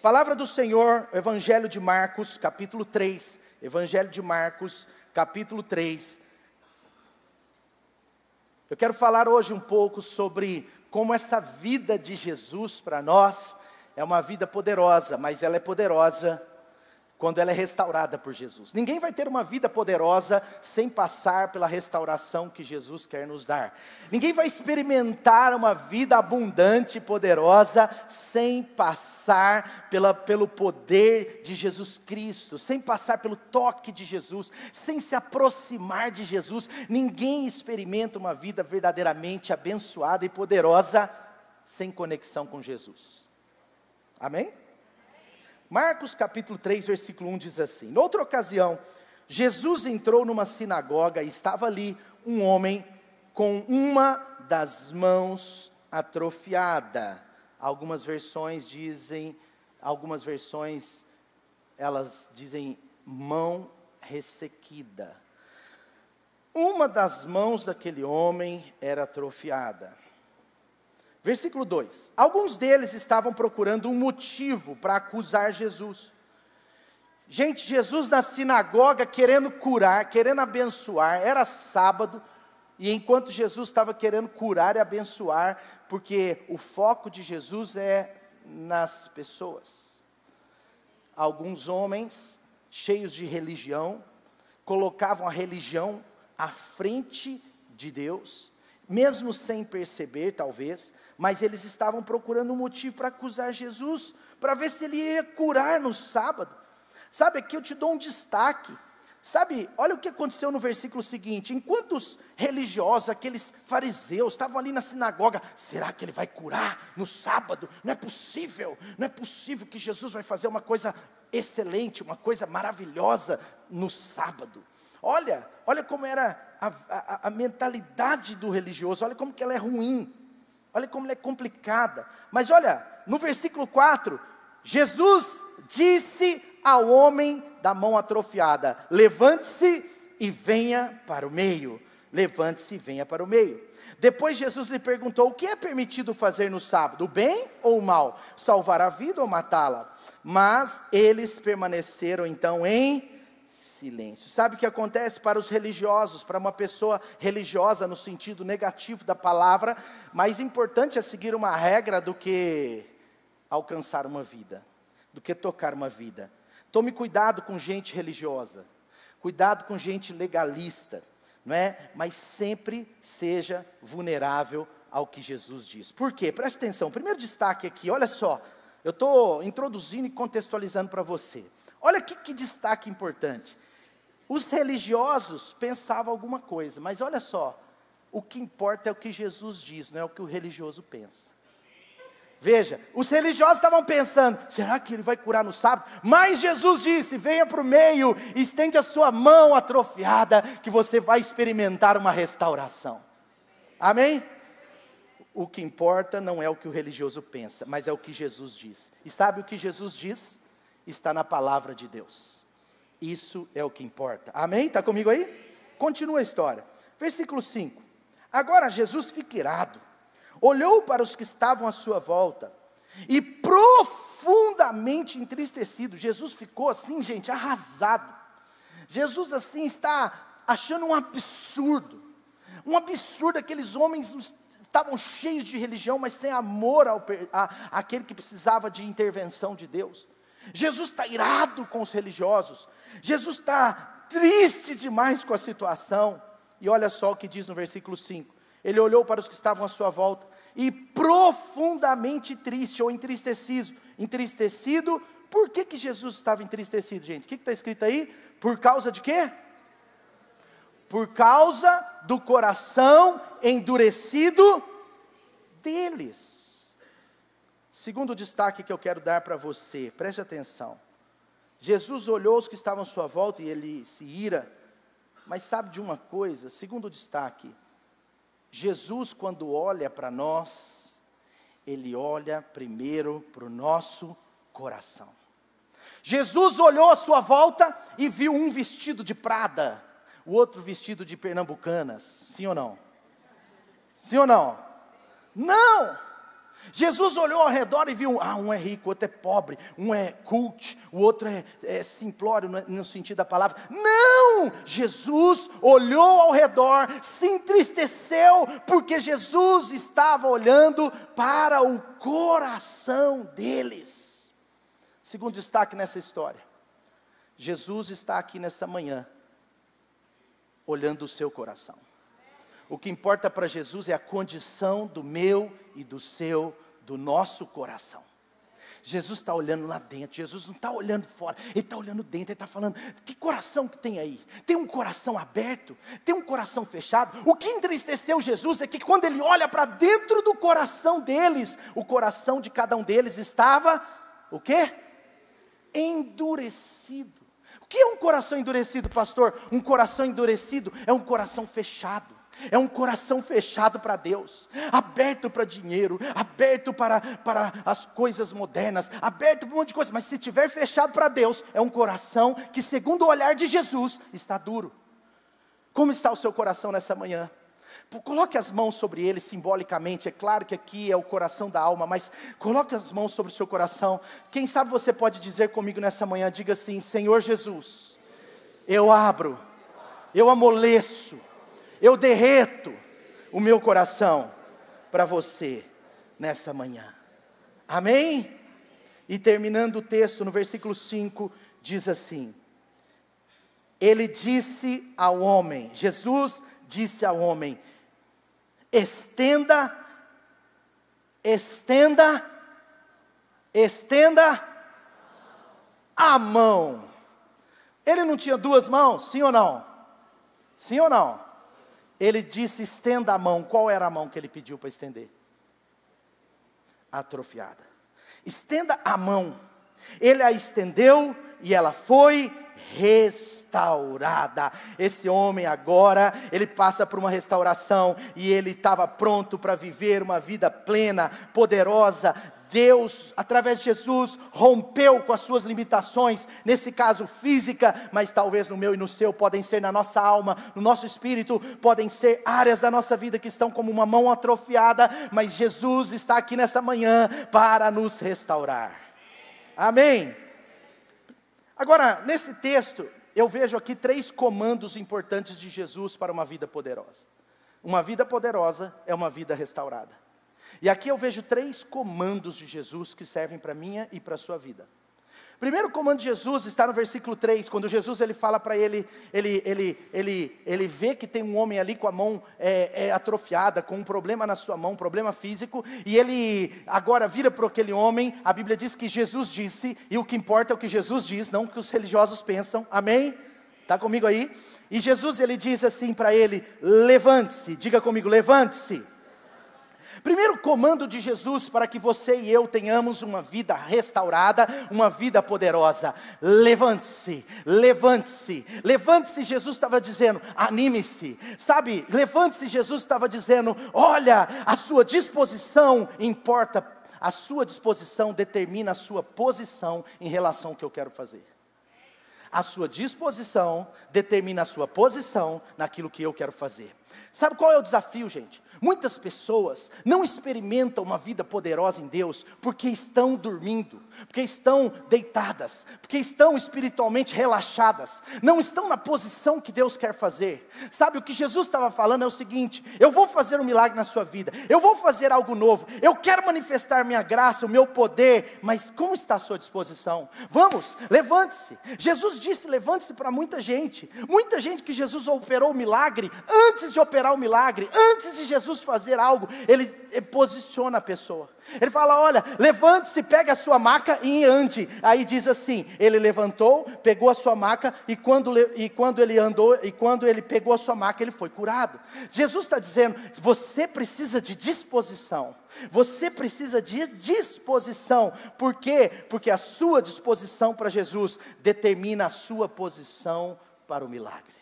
Palavra do Senhor, Evangelho de Marcos, capítulo 3. Evangelho de Marcos, capítulo 3. Eu quero falar hoje um pouco sobre como essa vida de Jesus para nós é uma vida poderosa, mas ela é poderosa quando ela é restaurada por Jesus. Ninguém vai ter uma vida poderosa sem passar pela restauração que Jesus quer nos dar. Ninguém vai experimentar uma vida abundante e poderosa sem passar pelo poder de Jesus Cristo, sem passar pelo toque de Jesus, sem se aproximar de Jesus. Ninguém experimenta uma vida verdadeiramente abençoada e poderosa sem conexão com Jesus. Amém? Marcos capítulo 3, versículo 1 diz assim: Noutra ocasião, Jesus entrou numa sinagoga e estava ali um homem com uma das mãos atrofiada. Algumas versões elas dizem mão ressequida. Uma das mãos daquele homem era atrofiada. Versículo 2, alguns deles estavam procurando um motivo para acusar Jesus. Gente, Jesus na sinagoga querendo curar, querendo abençoar, era sábado, e enquanto Jesus estava querendo curar e abençoar, porque o foco de Jesus é nas pessoas. Alguns homens, cheios de religião, colocavam a religião à frente de Deus, mesmo sem perceber talvez, mas eles estavam procurando um motivo para acusar Jesus, para ver se ele ia curar no sábado. Sabe, aqui eu te dou um destaque. Sabe, olha o que aconteceu no versículo seguinte: enquanto os religiosos, aqueles fariseus, estavam ali na sinagoga, será que ele vai curar no sábado? Não é possível que Jesus vai fazer uma coisa excelente, uma coisa maravilhosa no sábado. Olha como era a mentalidade do religioso, olha como que ela é ruim, olha como ela é complicada. Mas olha, no versículo 4, Jesus disse ao homem da mão atrofiada: levante-se e venha para o meio. Levante-se e venha para o meio. Depois Jesus lhe perguntou: o que é permitido fazer no sábado, o bem ou o mal? Salvar a vida ou matá-la? Mas eles permaneceram então em silêncio. Sabe o que acontece para os religiosos, para uma pessoa religiosa no sentido negativo da palavra? Mais importante é seguir uma regra do que alcançar uma vida, do que tocar uma vida. Tome cuidado com gente religiosa, cuidado com gente legalista, não é? Mas sempre seja vulnerável ao que Jesus diz. Por quê? Preste atenção, primeiro destaque aqui, olha só, eu estou introduzindo e contextualizando para você. Olha que destaque importante. Os religiosos pensavam alguma coisa, mas olha só, o que importa é o que Jesus diz, não é o que o religioso pensa. Veja, os religiosos estavam pensando: será que ele vai curar no sábado? Mas Jesus disse: venha para o meio, estende a sua mão atrofiada, que você vai experimentar uma restauração. Amém? O que importa não é o que o religioso pensa, mas é o que Jesus diz. E sabe o que Jesus diz? Está na palavra de Deus. Isso é o que importa. Amém? Está comigo aí? Continua a história. Versículo 5. Agora Jesus fica irado, olhou para os que estavam à sua volta e profundamente entristecido. Jesus ficou assim, gente, arrasado. Jesus assim está achando um absurdo aqueles homens estavam cheios de religião, mas sem amor àquele que precisava de intervenção de Deus. Jesus está irado com os religiosos, Jesus está triste demais com a situação, e olha só o que diz no versículo 5, ele olhou para os que estavam à sua volta, e profundamente triste, ou entristecido, por que Jesus estava entristecido, gente? O que está escrito aí? Por causa de quê? Por causa do coração endurecido deles. Segundo destaque que eu quero dar para você, preste atenção. Jesus olhou os que estavam à sua volta e ele se ira, mas sabe de uma coisa? Segundo destaque, Jesus quando olha para nós, ele olha primeiro para o nosso coração. Jesus olhou à sua volta e viu um vestido de Prada, o outro vestido de pernambucanas, sim ou não? Sim ou não? Não! Jesus olhou ao redor e viu, um é rico, o outro é pobre, um é cult, o outro é simplório no sentido da palavra. Não! Jesus olhou ao redor, se entristeceu, porque Jesus estava olhando para o coração deles. Segundo destaque nessa história, Jesus está aqui nessa manhã, olhando o seu coração. O que importa para Jesus é a condição do meu e do nosso coração. Jesus está olhando lá dentro, Jesus não está olhando fora, Ele está olhando dentro, Ele está falando, que coração que tem aí? Tem um coração aberto? Tem um coração fechado? O que entristeceu Jesus é que quando Ele olha para dentro do coração deles, o coração de cada um deles estava, o quê? Endurecido. O que é um coração endurecido, pastor? Um coração endurecido é um coração fechado. É um coração fechado para Deus, aberto para dinheiro, aberto para as coisas modernas, aberto para um monte de coisa. Mas se estiver fechado para Deus, é um coração que, segundo o olhar de Jesus, está duro. Como está o seu coração nessa manhã? Coloque as mãos sobre ele simbolicamente. É claro que aqui é o coração da alma, mas coloque as mãos sobre o seu coração. Quem sabe você pode dizer comigo nessa manhã, diga assim: Senhor Jesus, eu abro, eu amoleço, eu derreto o meu coração para você nessa manhã. Amém? E terminando o texto no versículo 5, diz assim: Ele disse ao homem, Jesus disse ao homem, estenda a mão. Ele não tinha duas mãos, sim ou não? Sim ou não? Ele disse, estenda a mão. Qual era a mão que ele pediu para estender? Atrofiada. Estenda a mão. Ele a estendeu e ela foi restaurada. Esse homem agora, ele passa por uma restauração e ele estava pronto para viver uma vida plena, poderosa. Deus, através de Jesus, rompeu com as suas limitações, nesse caso física, mas talvez no meu e no seu, podem ser na nossa alma, no nosso espírito, podem ser áreas da nossa vida que estão como uma mão atrofiada, mas Jesus está aqui nessa manhã para nos restaurar. Amém? Agora, nesse texto, eu vejo aqui 3 comandos importantes de Jesus para uma vida poderosa. Uma vida poderosa é uma vida restaurada. E aqui eu vejo 3 comandos de Jesus que servem para a minha e para a sua vida. Primeiro comando de Jesus está no versículo 3, quando Jesus ele fala para ele vê que tem um homem ali com a mão atrofiada, com um problema na sua mão, um problema físico, e ele agora vira para aquele homem. A Bíblia diz que Jesus disse, e o que importa é o que Jesus diz, não o que os religiosos pensam, amém? Está comigo aí? E Jesus ele diz assim para ele, levante-se, diga comigo, levante-se. Primeiro comando de Jesus para que você e eu tenhamos uma vida restaurada, uma vida poderosa: levante-se, levante-se, levante-se. Jesus estava dizendo, anime-se, sabe, levante-se. Jesus estava dizendo, olha, a sua disposição importa, a sua disposição determina a sua posição em relação ao que eu quero fazer. A sua disposição determina a sua posição naquilo que eu quero fazer. Sabe qual é o desafio, gente? Muitas pessoas não experimentam uma vida poderosa em Deus porque estão dormindo, porque estão deitadas, porque estão espiritualmente relaxadas, não estão na posição que Deus quer fazer. Sabe, o que Jesus estava falando é o seguinte: eu vou fazer um milagre na sua vida, eu vou fazer algo novo, eu quero manifestar minha graça, o meu poder, mas como está a sua disposição? Vamos, levante-se. Jesus disse levante-se para muita gente que Jesus operou o milagre. Antes de operar o milagre, antes de Jesus fazer algo, ele posiciona a pessoa. Ele fala, olha, levante-se, pegue a sua maca e ande. Aí diz assim, ele levantou, pegou a sua maca, e quando ele andou, e quando ele pegou a sua maca, ele foi curado. Jesus está dizendo, você precisa de disposição. Você precisa de disposição. Por quê? Porque a sua disposição para Jesus determina a sua posição para o milagre.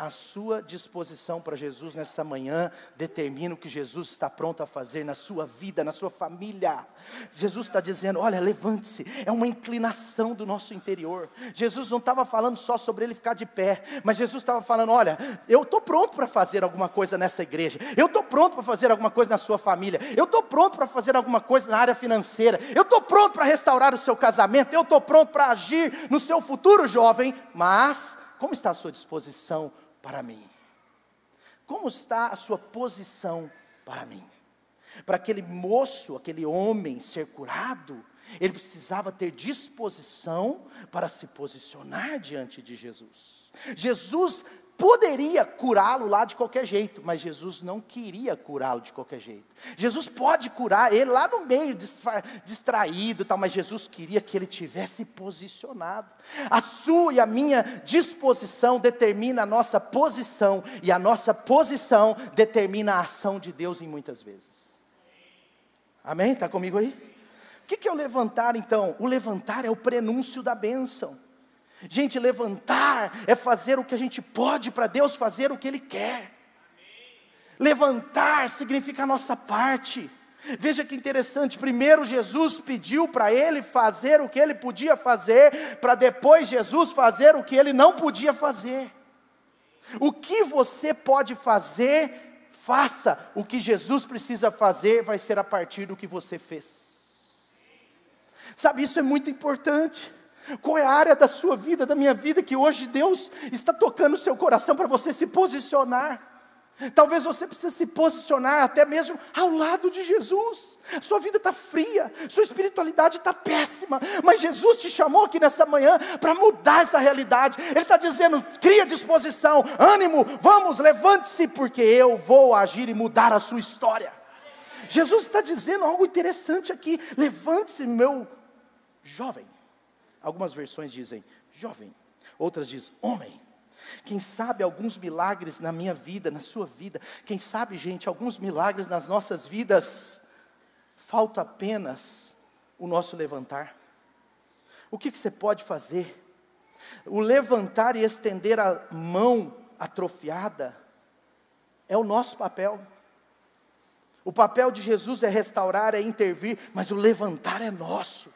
a sua disposição para Jesus nessa manhã determina o que Jesus está pronto a fazer na sua vida, na sua família. Jesus está dizendo, olha, levante-se, é uma inclinação do nosso interior. Jesus não estava falando só sobre ele ficar de pé, mas Jesus estava falando, olha, eu estou pronto para fazer alguma coisa nessa igreja, eu estou pronto para fazer alguma coisa na sua família, eu estou pronto para fazer alguma coisa na área financeira, eu estou pronto para restaurar o seu casamento, eu estou pronto para agir no seu futuro, jovem, mas como está a sua disposição para mim? Como está a sua posição para mim? Para aquele moço, aquele homem ser curado, ele precisava ter disposição para se posicionar diante de Jesus. Jesus poderia curá-lo lá de qualquer jeito, mas Jesus não queria curá-lo de qualquer jeito. Jesus pode curar ele lá no meio, distraído e tal, mas Jesus queria que ele tivesse posicionado. A sua e a minha disposição determina a nossa posição, e a nossa posição determina a ação de Deus em muitas vezes. Amém? Está comigo aí? O que é o levantar então? O levantar é o prenúncio da bênção. Gente, levantar é fazer o que a gente pode para Deus fazer o que Ele quer. Levantar significa a nossa parte. Veja que interessante, primeiro Jesus pediu para ele fazer o que ele podia fazer, para depois Jesus fazer o que ele não podia fazer. O que você pode fazer, faça. O que Jesus precisa fazer vai ser a partir do que você fez. Sabe, isso é muito importante. Qual é a área da sua vida, da minha vida, que hoje Deus está tocando o seu coração para você se posicionar? Talvez você precise se posicionar até mesmo ao lado de Jesus. Sua vida está fria, sua espiritualidade está péssima, mas Jesus te chamou aqui nessa manhã para mudar essa realidade. Ele está dizendo, cria disposição, ânimo, vamos, levante-se, porque eu vou agir e mudar a sua história. Jesus está dizendo algo interessante aqui, levante-se, meu jovem. Algumas versões dizem jovem, outras dizem homem. Quem sabe alguns milagres na minha vida, na sua vida, quem sabe, gente, alguns milagres nas nossas vidas, falta apenas o nosso levantar. O que você pode fazer? O levantar e estender a mão atrofiada é o nosso papel. O papel de Jesus é restaurar, é intervir, mas o levantar é nosso.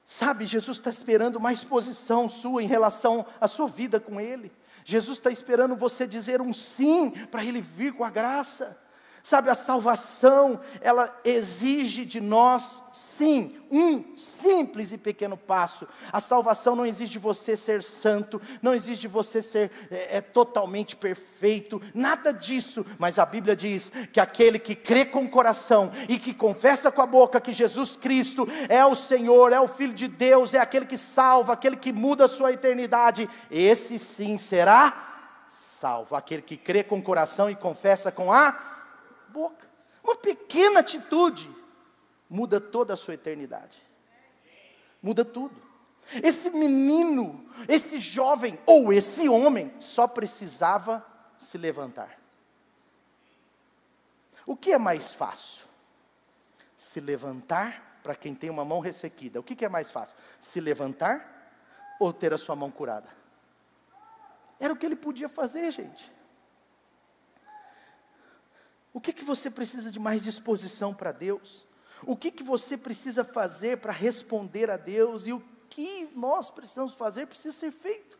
Sabe, Jesus está esperando mais posição sua em relação à sua vida com Ele. Jesus está esperando você dizer um sim para Ele vir com a graça. Sabe, a salvação, ela exige de nós, sim, um simples e pequeno passo. A salvação não exige de você ser santo, não exige de você ser totalmente perfeito, nada disso. Mas a Bíblia diz que aquele que crê com o coração e que confessa com a boca que Jesus Cristo é o Senhor, é o Filho de Deus, é aquele que salva, aquele que muda a sua eternidade, esse sim será salvo. Aquele que crê com o coração e confessa com a boca. Uma pequena atitude muda toda a sua eternidade. Muda tudo. Esse menino, esse jovem ou esse homem só precisava se levantar. O que é mais fácil? Se levantar, para quem tem uma mão ressequida, o que é mais fácil? Se levantar ou ter a sua mão curada? Era o que ele podia fazer, gente. O que você precisa de mais disposição para Deus? O que você precisa fazer para responder a Deus? E o que nós precisamos fazer precisa ser feito.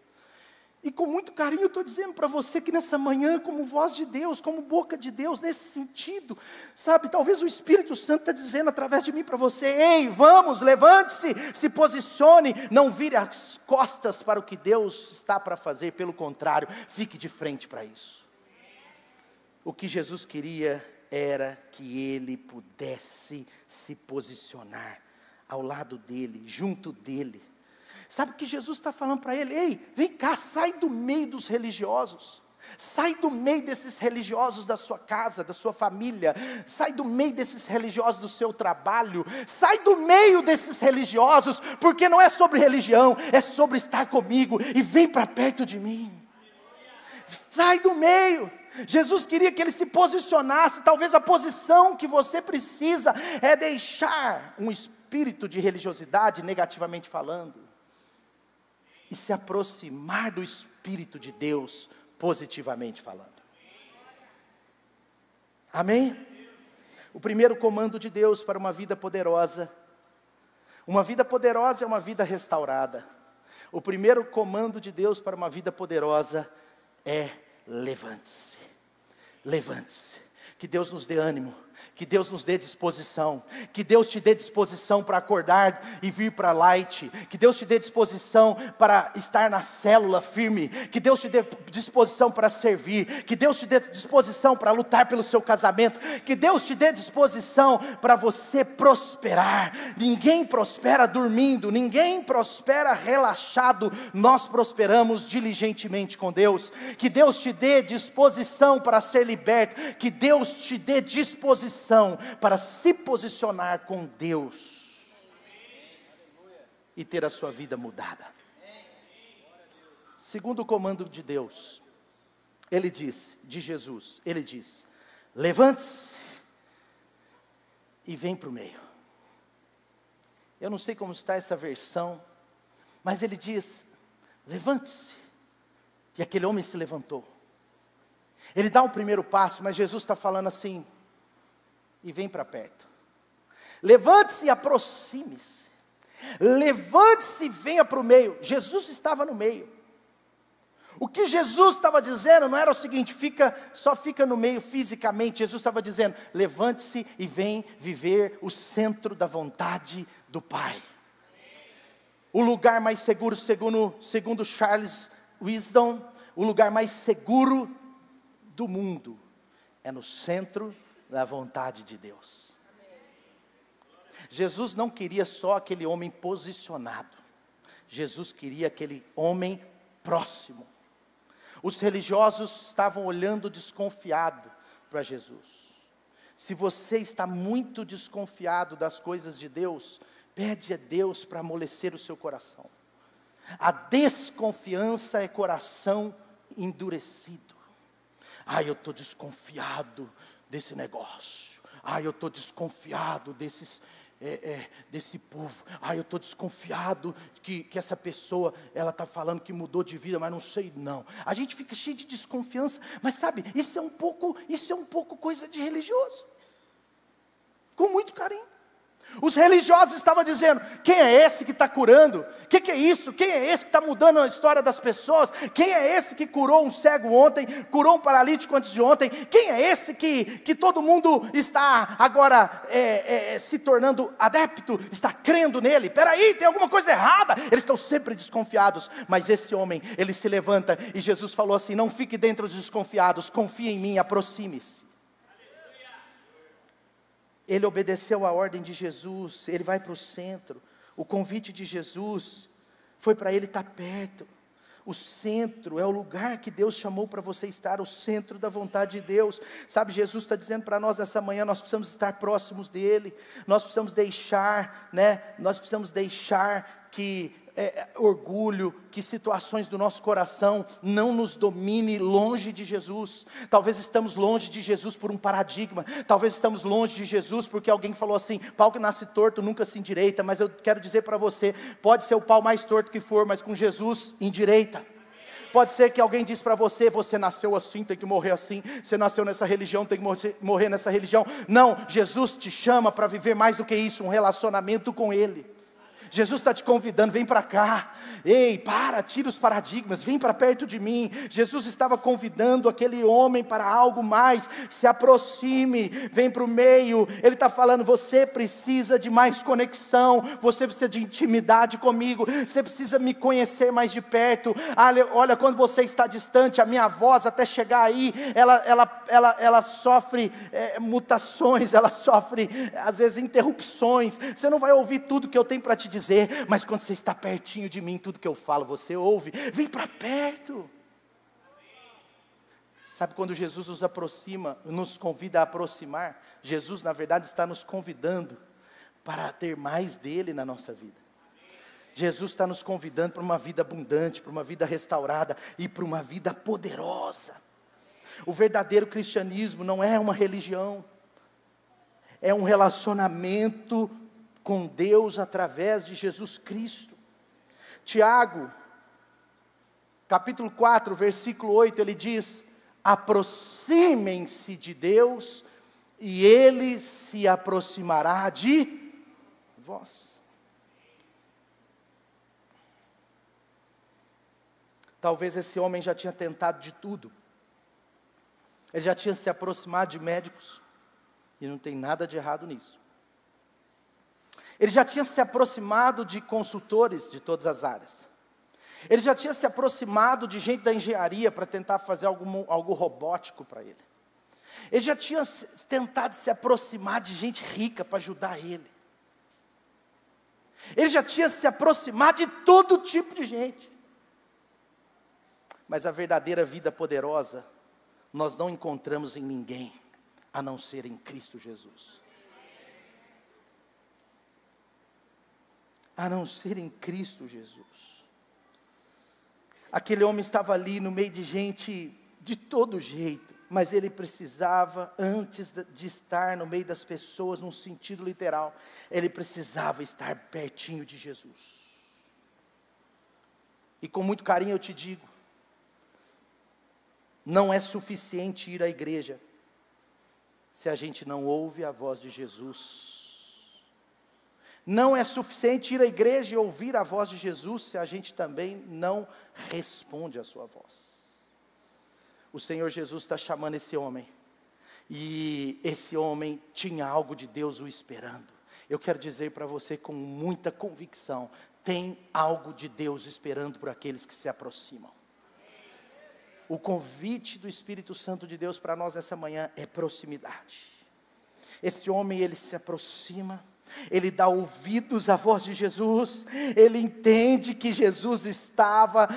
E com muito carinho eu estou dizendo para você que nessa manhã, como voz de Deus, como boca de Deus, nesse sentido, sabe, talvez o Espírito Santo está dizendo através de mim para você, ei, vamos, levante-se, se posicione, não vire as costas para o que Deus está para fazer, pelo contrário, fique de frente para isso. O que Jesus queria era que ele pudesse se posicionar ao lado dele, junto dele. Sabe o que Jesus está falando para ele? Ei, vem cá, sai do meio dos religiosos. Sai do meio desses religiosos da sua casa, da sua família. Sai do meio desses religiosos do seu trabalho. Sai do meio desses religiosos, porque não é sobre religião, é sobre estar comigo. E vem para perto de mim. Sai do meio. Jesus queria que ele se posicionasse. Talvez a posição que você precisa é deixar um espírito de religiosidade, negativamente falando, e se aproximar do Espírito de Deus, positivamente falando. Amém? O primeiro comando de Deus para uma vida poderosa é uma vida restaurada. O primeiro comando de Deus para uma vida poderosa é: levante-se. Levante-se. Que Deus nos dê ânimo, que Deus nos dê disposição, que Deus te dê disposição para acordar e vir para a Light, que Deus te dê disposição para estar na célula firme, que Deus te dê disposição para servir, que Deus te dê disposição para lutar pelo seu casamento, que Deus te dê disposição para você prosperar. Ninguém prospera dormindo, ninguém prospera relaxado, nós prosperamos diligentemente com Deus. Que Deus te dê disposição para ser liberto, que Deus te dê disposição para se posicionar com Deus e ter a sua vida mudada. Segundo o comando de Deus, Ele diz, de Jesus, Ele diz: levante-se e vem para o meio. Eu não sei como está essa versão, mas Ele diz: levante-se. E aquele homem se levantou. Ele dá o primeiro passo, mas Jesus está falando assim: e vem para perto. Levante-se e aproxime-se. Levante-se e venha para o meio. Jesus estava no meio. O que Jesus estava dizendo não era o seguinte: só fica no meio fisicamente. Jesus estava dizendo: levante-se e vem viver o centro da vontade do Pai. O lugar mais seguro, segundo Charles Wisdom, o lugar mais seguro do mundo é no centro da vontade de Deus. Jesus não queria só aquele homem posicionado, Jesus queria aquele homem próximo. Os religiosos estavam olhando desconfiado para Jesus. Se você está muito desconfiado das coisas de Deus, pede a Deus para amolecer o seu coração. A desconfiança é coração endurecido. Eu estou desconfiado desse negócio. Eu estou desconfiado desse povo. Eu estou desconfiado que essa pessoa, ela está falando que mudou de vida, mas não sei não. A gente fica cheio de desconfiança, mas sabe, isso é um pouco coisa de religioso. Com muito carinho. Os religiosos estavam dizendo: quem é esse que está curando? O que é isso? Quem é esse que está mudando a história das pessoas? Quem é esse que curou um cego ontem, curou um paralítico antes de ontem? Quem é esse que todo mundo está agora se tornando adepto, está crendo nele? Peraí, tem alguma coisa errada. Eles estão sempre desconfiados, mas esse homem, ele se levanta e Jesus falou assim: não fique dentro dos desconfiados, confie em mim, aproxime-se. Ele obedeceu a ordem de Jesus, ele vai para o centro. O convite de Jesus foi para ele estar perto. O centro é o lugar que Deus chamou para você estar, o centro da vontade de Deus. Sabe, Jesus está dizendo para nós nessa manhã: nós precisamos estar próximos dEle. Nós precisamos deixar, que orgulho, que situações do nosso coração não nos domine longe de Jesus. Talvez estamos longe de Jesus por um paradigma. Talvez estamos longe de Jesus porque alguém falou assim: pau que nasce torto nunca se endireita. Mas eu quero dizer para você, pode ser o pau mais torto que for, mas com Jesus endireita. Pode ser que alguém diz para você: você nasceu assim, tem que morrer assim. Você nasceu nessa religião, tem que morrer nessa religião. Não, Jesus te chama para viver mais do que isso, um relacionamento com Ele. Jesus está te convidando: vem para cá. Ei, tira os paradigmas, vem para perto de mim. Jesus estava convidando aquele homem para algo mais. Se aproxime, vem para o meio. Ele está falando: você precisa de mais conexão, você precisa de intimidade comigo, você precisa me conhecer mais de perto. Olha, quando você está distante, a minha voz até chegar aí, ela sofre mutações, ela sofre às vezes interrupções. Você não vai ouvir tudo que eu tenho para te dizer, mas quando você está pertinho de mim, tudo que eu falo você ouve. Vem para perto. Sabe, quando Jesus nos aproxima, nos convida a aproximar, Jesus na verdade está nos convidando para ter mais dele na nossa vida. Jesus está nos convidando para uma vida abundante, para uma vida restaurada e para uma vida poderosa. O verdadeiro cristianismo não é uma religião, é um relacionamento com Deus através de Jesus Cristo. Tiago, capítulo 4, versículo 8, ele diz: aproximem-se de Deus, e Ele se aproximará de vós. Talvez esse homem já tinha tentado de tudo. Ele já tinha se aproximado de médicos, e não tem nada de errado nisso. Ele já tinha se aproximado de consultores de todas as áreas. Ele já tinha se aproximado de gente da engenharia para tentar fazer algo robótico para ele. Ele já tinha tentado se aproximar de gente rica para ajudar ele. Ele já tinha se aproximado de todo tipo de gente. Mas a verdadeira vida poderosa, nós não encontramos em ninguém, a não ser em Cristo Jesus. A não ser em Cristo Jesus. Aquele homem estava ali no meio de gente de todo jeito, mas ele precisava, antes de estar no meio das pessoas, num sentido literal, ele precisava estar pertinho de Jesus. E com muito carinho eu te digo, não é suficiente ir à igreja, se a gente não ouve a voz de Jesus. Não é suficiente ir à igreja e ouvir a voz de Jesus, se a gente também não responde a sua voz. O Senhor Jesus está chamando esse homem, e esse homem tinha algo de Deus o esperando. Eu quero dizer para você com muita convicção, tem algo de Deus esperando por aqueles que se aproximam. O convite do Espírito Santo de Deus para nós essa manhã é proximidade. Esse homem, ele se aproxima, ele dá ouvidos à voz de Jesus, ele entende que Jesus estava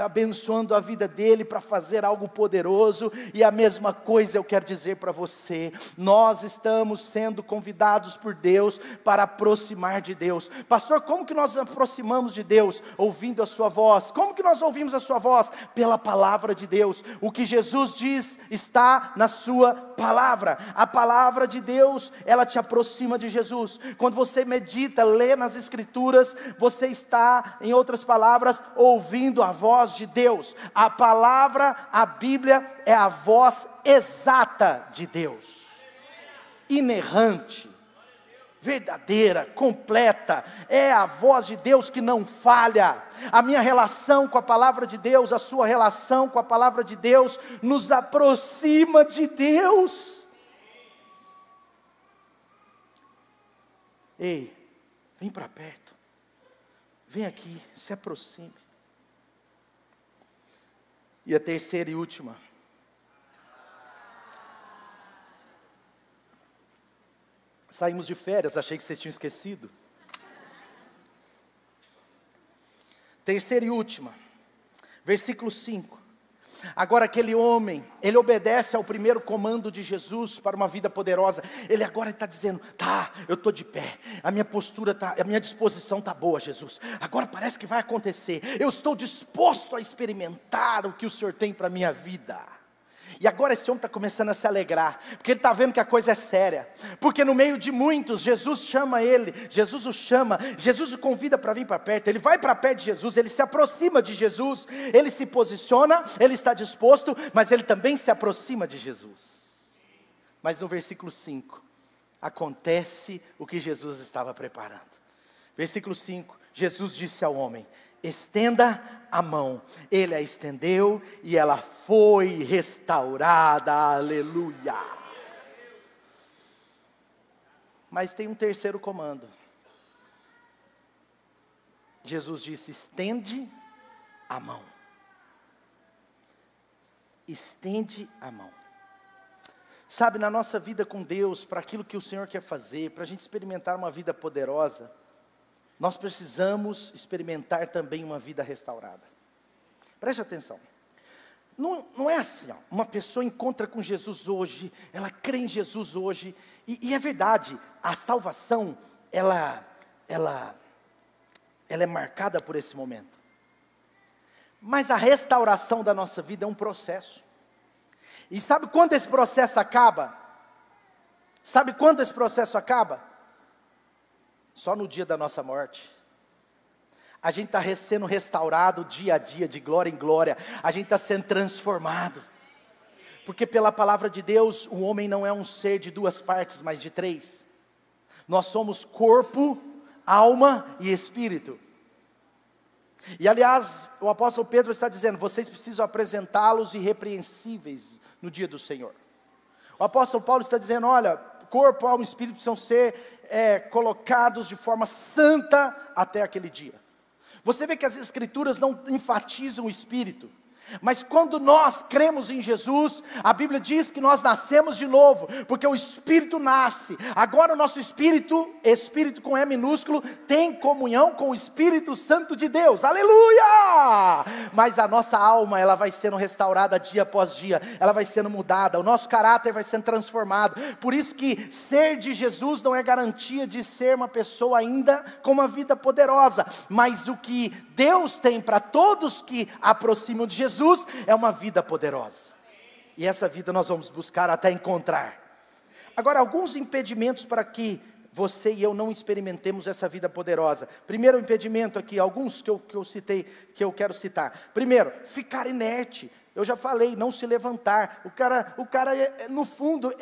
abençoando a vida dele para fazer algo poderoso, e a mesma coisa eu quero dizer para você, nós estamos sendo convidados por Deus para aproximar de Deus. Pastor, como que nós nos aproximamos de Deus? Ouvindo a sua voz. Como que nós ouvimos a sua voz? Pela palavra de Deus. O que Jesus diz está na sua palavra. A palavra de Deus, ela te aproxima de Jesus. Quando você medita, lê nas Escrituras, você está, em outras palavras, ouvindo a voz de Deus. A palavra, a Bíblia, é a voz exata de Deus, inerrante, verdadeira, completa. É a voz de Deus que não falha. A minha relação com a palavra de Deus, a sua relação com a palavra de Deus, nos aproxima de Deus. Ei, vem para perto, vem aqui, se aproxime. E a terceira e última, saímos de férias, achei que vocês tinham esquecido. Terceira e última, versículo 5. Agora aquele homem, ele obedece ao primeiro comando de Jesus para uma vida poderosa. Ele agora está dizendo, tá, eu estou de pé, a minha postura a minha disposição está boa, Jesus. Agora parece que vai acontecer, eu estou disposto a experimentar o que o Senhor tem para a minha vida. E agora esse homem está começando a se alegrar, porque ele está vendo que a coisa é séria. Porque no meio de muitos, Jesus chama ele, Jesus o chama, Jesus o convida para vir para perto. Ele vai para perto de Jesus, ele se aproxima de Jesus, ele se posiciona, ele está disposto, mas ele também se aproxima de Jesus. Mas no versículo 5, acontece o que Jesus estava preparando. Versículo 5, Jesus disse ao homem, estenda a mão. Ele a estendeu e ela foi restaurada, aleluia. Mas tem um terceiro comando. Jesus disse, estende a mão. Estende a mão. Sabe, na nossa vida com Deus, para aquilo que o Senhor quer fazer, para a gente experimentar uma vida poderosa, nós precisamos experimentar também uma vida restaurada. Preste atenção. Não é assim, ó, uma pessoa encontra com Jesus hoje, ela crê em Jesus hoje, e é verdade, a salvação, ela é marcada por esse momento. Mas a restauração da nossa vida é um processo. E sabe quando esse processo acaba? Sabe quando esse processo acaba? Só no dia da nossa morte. A gente está sendo restaurado dia a dia, de glória em glória. A gente está sendo transformado. Porque pela palavra de Deus, o homem não é um ser de duas partes, mas de três. Nós somos corpo, alma e espírito. E aliás, o apóstolo Pedro está dizendo, vocês precisam apresentá-los irrepreensíveis no dia do Senhor. O apóstolo Paulo está dizendo, olha, corpo, alma e espírito precisam ser colocados de forma santa até aquele dia. Você vê que as escrituras não enfatizam o espírito. Mas quando nós cremos em Jesus, a Bíblia diz que nós nascemos de novo, porque o Espírito nasce. Agora o nosso Espírito, Espírito com E minúsculo, tem comunhão com o Espírito Santo de Deus, aleluia! Mas a nossa alma, ela vai sendo restaurada dia após dia, ela vai sendo mudada, o nosso caráter vai sendo transformado. Por isso que ser de Jesus não é garantia de ser uma pessoa ainda com uma vida poderosa, mas o que Deus tem para todos que aproximam de Jesus, é uma vida poderosa. E essa vida nós vamos buscar até encontrar. Agora, alguns impedimentos para que você e eu não experimentemos essa vida poderosa. Primeiro impedimento aqui, alguns que eu citei, que eu quero citar. Primeiro, ficar inerte. Eu já falei, não se levantar. O cara no fundo,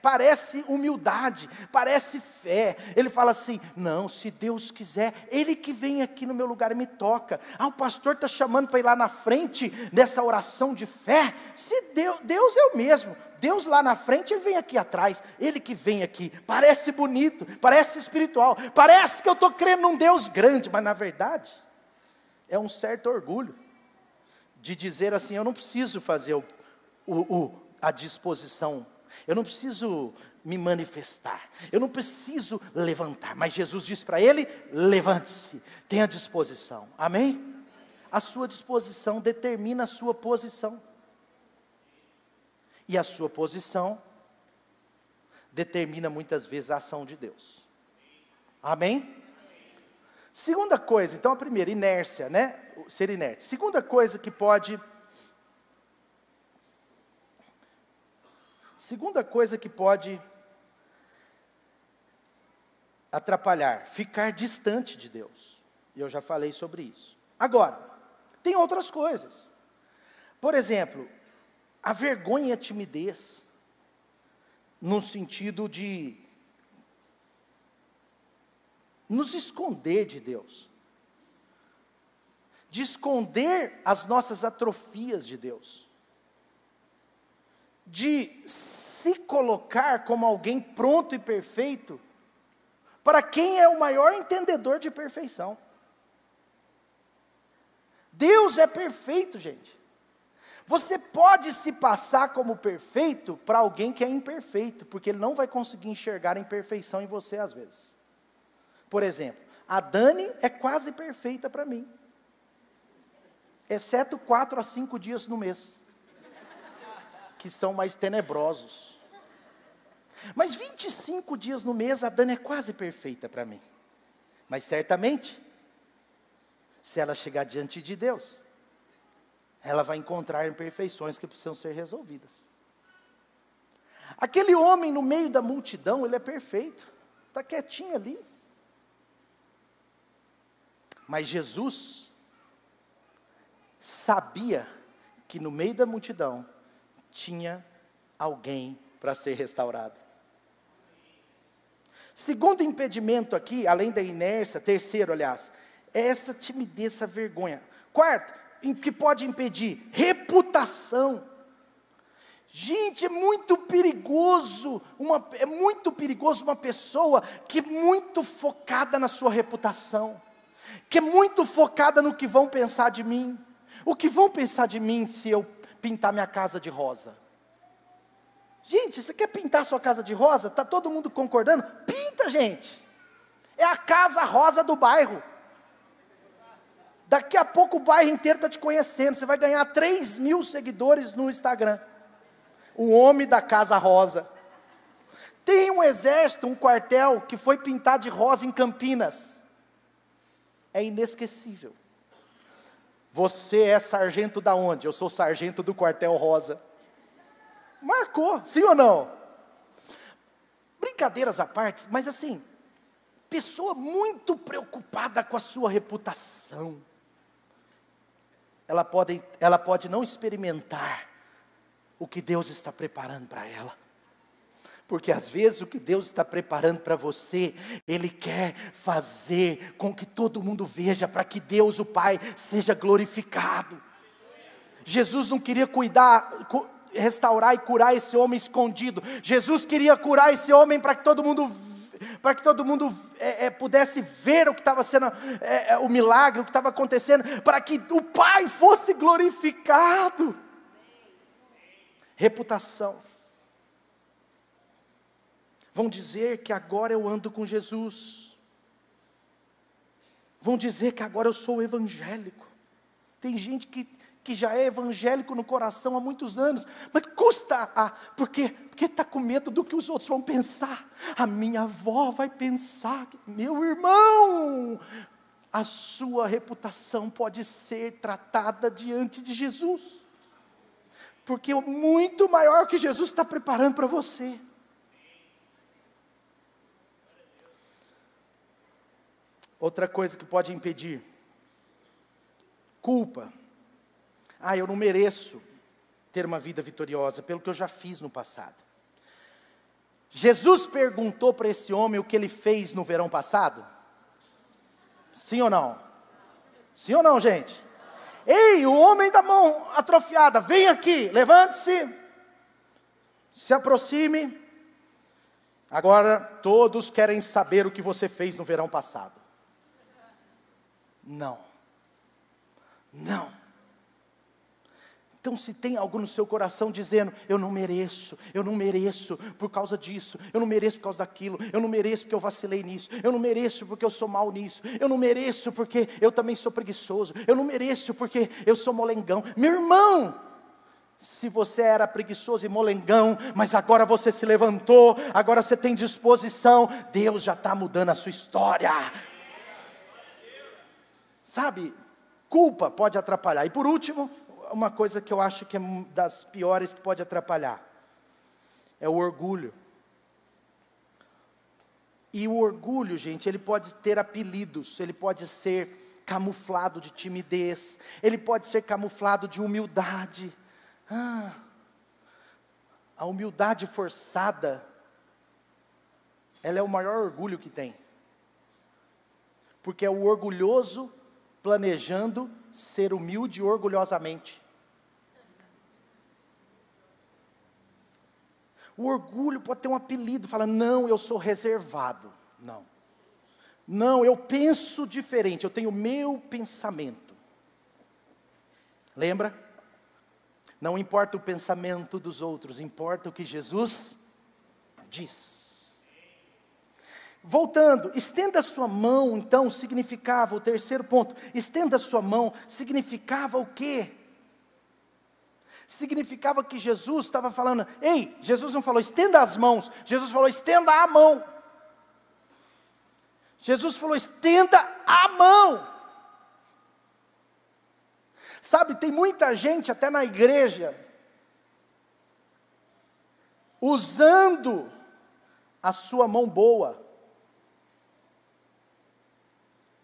parece humildade, parece fé. Ele fala assim, não, se Deus quiser, Ele que vem aqui no meu lugar e me toca. O pastor está chamando para ir lá na frente, nessa oração de fé. Se Deus é o mesmo. Deus lá na frente, Ele vem aqui atrás. Ele que vem aqui, parece bonito, parece espiritual. Parece que eu estou crendo num Deus grande, mas na verdade, é um certo orgulho. De dizer assim, eu não preciso fazer a disposição, eu não preciso me manifestar, eu não preciso levantar, mas Jesus disse para ele, levante-se, tenha disposição, amém? A sua disposição determina a sua posição, e a sua posição determina muitas vezes a ação de Deus, amém? Segunda coisa, então a primeira, inércia, né? Ser inerte. Segunda coisa que pode atrapalhar, ficar distante de Deus. E eu já falei sobre isso. Agora, tem outras coisas. Por exemplo, a vergonha e a timidez, no sentido de nos esconder de Deus, de esconder as nossas atrofias de Deus, de se colocar como alguém pronto e perfeito, para quem é o maior entendedor de perfeição. Deus é perfeito, gente. Você pode se passar como perfeito para alguém que é imperfeito, porque ele não vai conseguir enxergar a imperfeição em você às vezes. Por exemplo, a Dani é quase perfeita para mim. Exceto 4 a 5 dias no mês. Que são mais tenebrosos. Mas 25 dias no mês, a Dani é quase perfeita para mim. Mas certamente, se ela chegar diante de Deus, ela vai encontrar imperfeições que precisam ser resolvidas. Aquele homem no meio da multidão, ele é perfeito. Está quietinho ali. Mas Jesus sabia que no meio da multidão tinha alguém para ser restaurado. Segundo impedimento aqui, além da inércia, terceiro, aliás, é essa timidez, essa vergonha. Quarto, que pode impedir, reputação. Gente, é muito perigoso uma pessoa que é muito focada na sua reputação, que é muito focada no que vão pensar de mim. O que vão pensar de mim se eu pintar minha casa de rosa? Gente, você quer pintar sua casa de rosa? Está todo mundo concordando? Pinta, gente. É a casa rosa do bairro. Daqui a pouco o bairro inteiro está te conhecendo. Você vai ganhar 3.000 seguidores no Instagram. O homem da casa rosa. Tem um exército, um quartel, que foi pintar de rosa em Campinas. É inesquecível. Você é sargento da onde? Eu sou sargento do quartel rosa. Marcou, sim ou não? Brincadeiras à parte, mas assim, pessoa muito preocupada com a sua reputação, ela pode não experimentar o que Deus está preparando para ela. Porque às vezes o que Deus está preparando para você, Ele quer fazer com que todo mundo veja, para que Deus, o Pai, seja glorificado. Jesus não queria restaurar e curar esse homem escondido. Jesus queria curar esse homem para que todo mundo pudesse ver o que estava sendo, o milagre, o que estava acontecendo, para que o Pai fosse glorificado. Reputação. Vão dizer que agora eu ando com Jesus. Vão dizer que agora eu sou evangélico. Tem gente que já é evangélico no coração há muitos anos, mas custa, porque está com medo do que os outros vão pensar. A minha avó vai pensar, meu irmão, a sua reputação pode ser tratada diante de Jesus, porque é muito maior que Jesus está preparando para você. Outra coisa que pode impedir, culpa. Eu não mereço ter uma vida vitoriosa pelo que eu já fiz no passado. Jesus perguntou para esse homem o que ele fez no verão passado? Sim ou não? Sim ou não, gente? Ei, o homem da mão atrofiada, vem aqui, levante-se, se aproxime. Agora todos querem saber o que você fez no verão passado. Não. Então se tem algo no seu coração dizendo, eu não mereço por causa disso, eu não mereço por causa daquilo, eu não mereço porque eu vacilei nisso, eu não mereço porque eu sou mal nisso, eu não mereço porque eu também sou preguiçoso, eu não mereço porque eu sou molengão. Meu irmão, se você era preguiçoso e molengão, mas agora você se levantou, agora você tem disposição, Deus já está mudando a sua história. Sabe, culpa pode atrapalhar. E por último, uma coisa que eu acho que é das piores que pode atrapalhar, é o orgulho. E o orgulho, gente, ele pode ter apelidos, ele pode ser camuflado de timidez, ele pode ser camuflado de humildade. A humildade forçada, ela é o maior orgulho que tem. Porque é o orgulhoso planejando ser humilde orgulhosamente. O orgulho pode ter um apelido, fala, não, eu sou reservado. Não, eu penso diferente, eu tenho o meu pensamento. Lembra? Não importa o pensamento dos outros, importa o que Jesus diz. Voltando, estenda a sua mão, então, significava, o terceiro ponto, estenda a sua mão, significava o quê? Significava que Jesus estava falando, ei, Jesus não falou, estenda as mãos, Jesus falou, estenda a mão. Jesus falou, estenda a mão. Sabe, tem muita gente, até na igreja, usando a sua mão boa,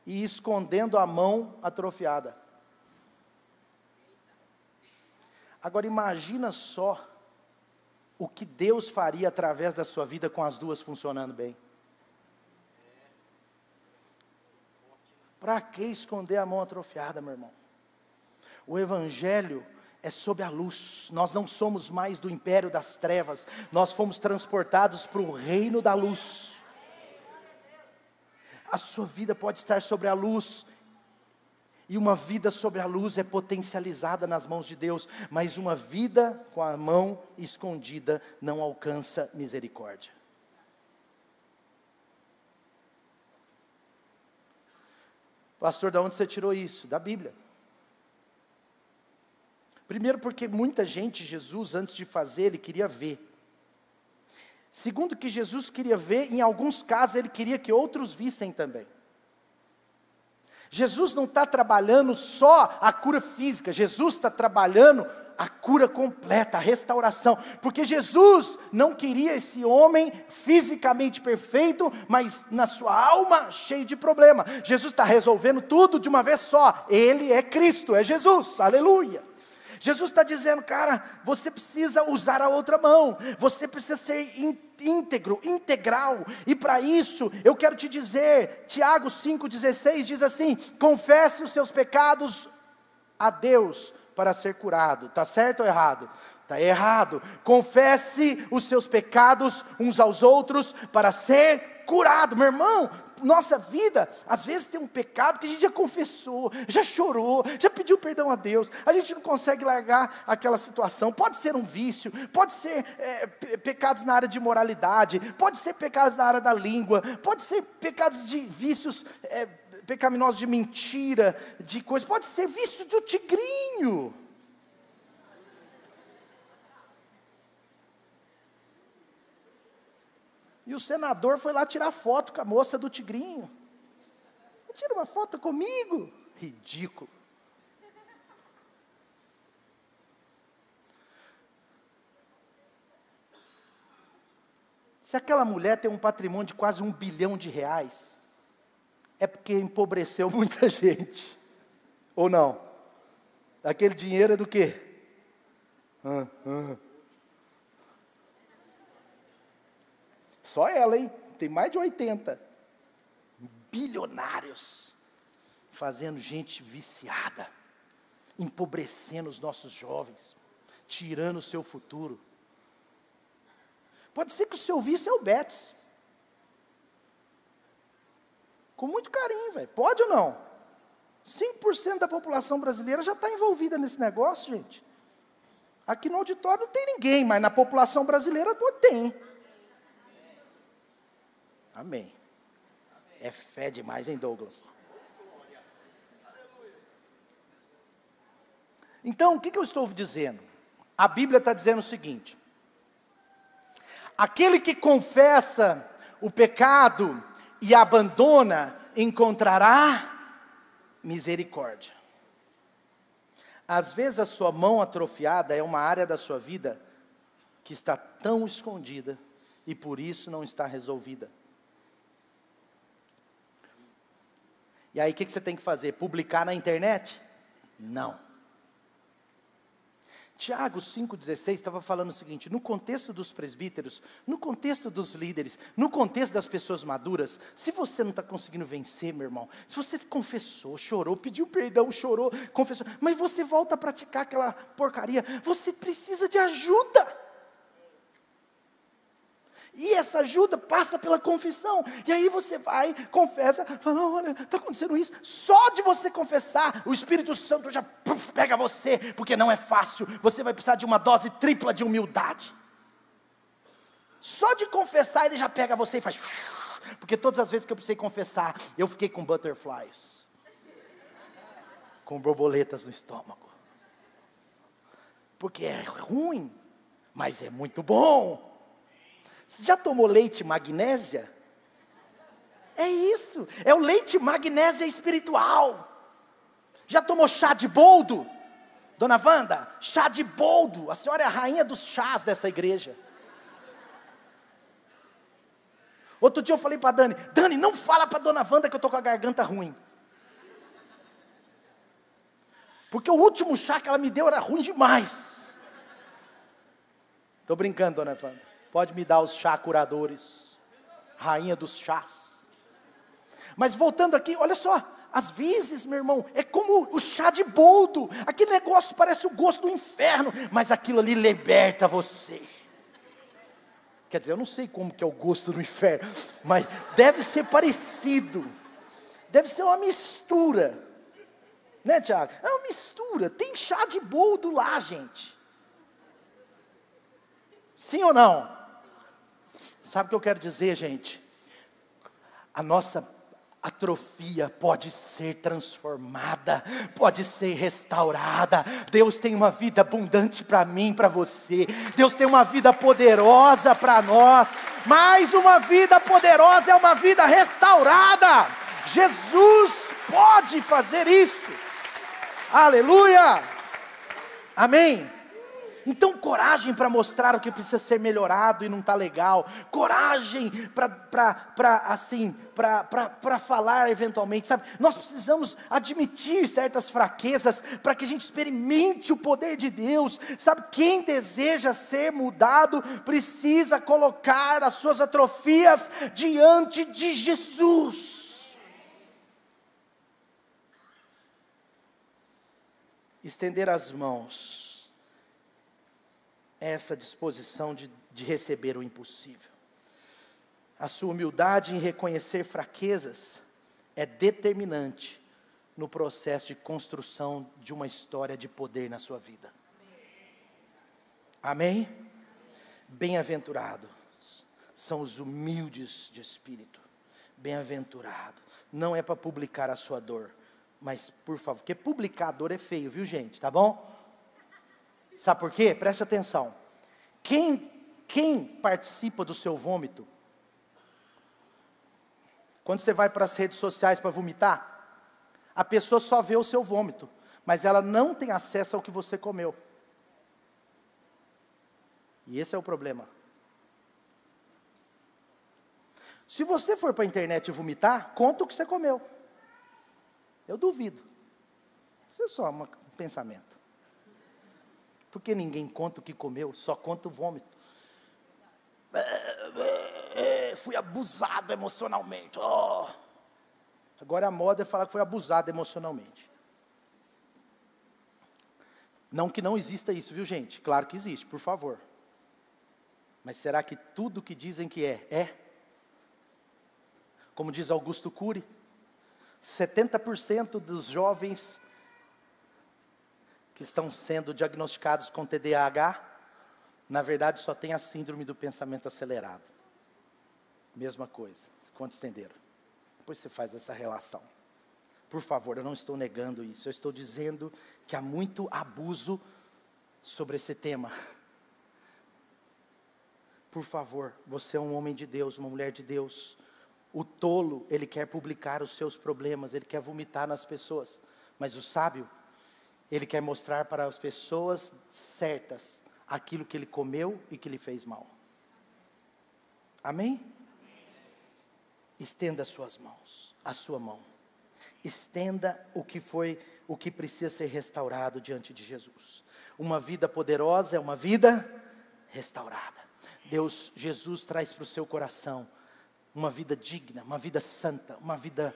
e escondendo a mão atrofiada. Agora imagina só o que Deus faria através da sua vida com as duas funcionando bem. Para que esconder a mão atrofiada, meu irmão? O Evangelho é sob a luz. Nós não somos mais do império das trevas. Nós fomos transportados para o reino da luz. A sua vida pode estar sobre a luz, e uma vida sobre a luz é potencializada nas mãos de Deus, mas uma vida com a mão escondida não alcança misericórdia. Pastor, de onde você tirou isso? Da Bíblia. Primeiro porque muita gente, Jesus, antes de fazer, ele queria ver. Segundo que Jesus queria ver, em alguns casos ele queria que outros vissem também. Jesus não está trabalhando só a cura física, Jesus está trabalhando a cura completa, a restauração. Porque Jesus não queria esse homem fisicamente perfeito, mas na sua alma cheio de problema. Jesus está resolvendo tudo de uma vez só. Ele é Cristo, é Jesus, aleluia. Jesus está dizendo, cara, você precisa usar a outra mão, você precisa ser íntegro, integral, e para isso, eu quero te dizer, Tiago 5,16 diz assim, confesse os seus pecados a Deus para ser curado. Está certo ou errado? Está errado. Confesse os seus pecados uns aos outros para ser curado. Meu irmão, nossa vida, às vezes tem um pecado que a gente já confessou, já chorou, já pediu perdão a Deus, a gente não consegue largar aquela situação. Pode ser um vício, pode ser pecados na área de moralidade, pode ser pecados na área da língua, pode ser pecados de vícios pecaminosos de mentira, de coisa, pode ser vício do tigrinho. E o senador foi lá tirar foto com a moça do tigrinho. Tira uma foto comigo. Ridículo. Se aquela mulher tem um patrimônio de quase R$1 bilhão, é porque empobreceu muita gente. Ou não? Aquele dinheiro é do quê? Só ela, hein? Tem mais de 80. Bilionários. Fazendo gente viciada. Empobrecendo os nossos jovens. Tirando o seu futuro. Pode ser que o seu vício é o Betis. Com muito carinho, velho. Pode ou não? 5% da população brasileira já está envolvida nesse negócio, gente. Aqui no auditório não tem ninguém, mas na população brasileira tem. Amém. É fé demais, hein, Douglas? Então, o que eu estou dizendo? A Bíblia está dizendo o seguinte. Aquele que confessa o pecado e abandona, encontrará misericórdia. Às vezes a sua mão atrofiada é uma área da sua vida que está tão escondida e por isso não está resolvida. E aí o que você tem que fazer? Publicar na internet? Não. Tiago 5,16 estava falando o seguinte, no contexto dos presbíteros, no contexto dos líderes, no contexto das pessoas maduras, se você não está conseguindo vencer, meu irmão, se você confessou, chorou, pediu perdão, chorou, confessou, mas você volta a praticar aquela porcaria, você precisa de ajuda. E essa ajuda passa pela confissão. E aí você vai, confessa, fala, olha, está acontecendo isso. Só de você confessar, o Espírito Santo já pega você, porque não é fácil. Você vai precisar de uma dose tripla de humildade. Só de confessar, ele já pega você e faz... Porque todas as vezes que eu precisei confessar, eu fiquei com butterflies. Com borboletas no estômago. Porque é ruim, mas é muito bom. Você já tomou leite magnésia? É isso, é o leite magnésia espiritual. Já tomou chá de boldo? Dona Wanda, chá de boldo. A senhora é a rainha dos chás dessa igreja. Outro dia eu falei para Dani, Dani, não fala para Dona Wanda que eu estou com a garganta ruim. Porque o último chá que ela me deu era ruim demais. Estou brincando, Dona Wanda. Pode me dar os chá curadores. Rainha dos chás. Mas voltando aqui, olha só. Às vezes, meu irmão, é como o chá de boldo. Aquele negócio parece o gosto do inferno. Mas aquilo ali liberta você. Quer dizer, eu não sei como que é o gosto do inferno. Mas deve ser parecido. Deve ser uma mistura. Né, Tiago? É uma mistura. Tem chá de boldo lá, gente. Sim ou não? Sabe o que eu quero dizer, gente? A nossa atrofia pode ser transformada, pode ser restaurada. Deus tem uma vida abundante para mim, para você. Deus tem uma vida poderosa para nós. Mas uma vida poderosa é uma vida restaurada. Jesus pode fazer isso. Aleluia! Amém? Então coragem para mostrar o que precisa ser melhorado e não está legal. Coragem para falar eventualmente, sabe? Nós precisamos admitir certas fraquezas para que a gente experimente o poder de Deus, sabe? Quem deseja ser mudado precisa colocar as suas atrofias diante de Jesus. Estender as mãos é essa disposição de receber o impossível. A sua humildade em reconhecer fraquezas é determinante no processo de construção de uma história de poder na sua vida. Amém? Bem-aventurados são os humildes de espírito. Bem-aventurado. Não é para publicar a sua dor, mas por favor, porque publicar a dor é feio, viu gente? Tá bom? Sabe por quê? Preste atenção. Quem participa do seu vômito? Quando você vai para as redes sociais para vomitar, a pessoa só vê o seu vômito, mas ela não tem acesso ao que você comeu. E esse é o problema. Se você for para a internet vomitar, conta o que você comeu. Eu duvido. Isso é só um pensamento. Porque ninguém conta o que comeu, só conta o vômito. Fui abusado emocionalmente. Oh. Agora a moda é falar que foi abusado emocionalmente. Não que não exista isso, viu gente? Claro que existe, por favor. Mas será que tudo que dizem que é? Como diz Augusto Cury, 70% dos jovens que estão sendo diagnosticados com TDAH, na verdade só tem a síndrome do pensamento acelerado. Mesma coisa, quantos entenderam? Depois você faz essa relação. Por favor, eu não estou negando isso, eu estou dizendo que há muito abuso sobre esse tema. Por favor, você é um homem de Deus, uma mulher de Deus. O tolo, ele quer publicar os seus problemas, ele quer vomitar nas pessoas. Mas o sábio, ele quer mostrar para as pessoas certas aquilo que ele comeu e que lhe fez mal. Amém? Estenda as suas mãos, a sua mão. Estenda o que precisa ser restaurado diante de Jesus. Uma vida poderosa é uma vida restaurada. Jesus traz para o seu coração uma vida digna, uma vida santa, uma vida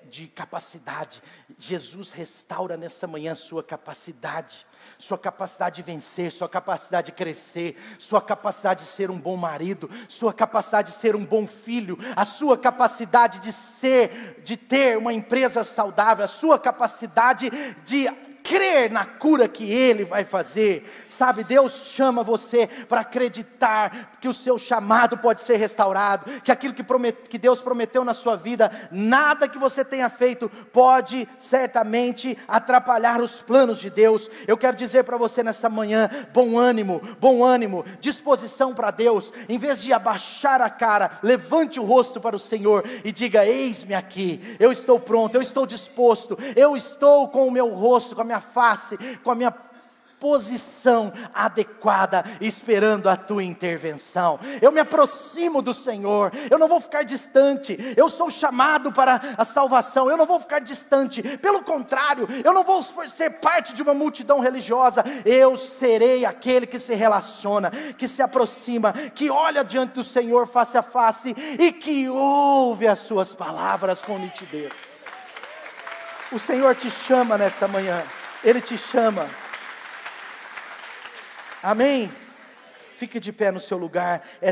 de capacidade. Jesus restaura nessa manhã sua capacidade de vencer, sua capacidade de crescer, sua capacidade de ser um bom marido, sua capacidade de ser um bom filho, a sua capacidade de ter uma empresa saudável, a sua capacidade de crer na cura que Ele vai fazer. Sabe, Deus chama você para acreditar que o seu chamado pode ser restaurado, que aquilo que Deus prometeu na sua vida, nada que você tenha feito pode certamente atrapalhar os planos de Deus. Eu quero dizer para você nessa manhã, bom ânimo, disposição para Deus. Em vez de abaixar a cara, levante o rosto para o Senhor e diga: eis-me aqui, eu estou pronto, eu estou disposto, eu estou com o meu rosto, com a minha face, com a minha posição adequada, esperando a tua intervenção. Eu me aproximo do Senhor, eu não vou ficar distante. Eu sou chamado para a salvação, eu não vou ficar distante. Pelo contrário, eu não vou ser parte de uma multidão religiosa. Eu serei aquele que se relaciona, que se aproxima, que olha diante do Senhor face a face e que ouve as suas palavras com nitidez. O Senhor te chama nessa manhã, Ele te chama. Amém? Fique de pé no seu lugar.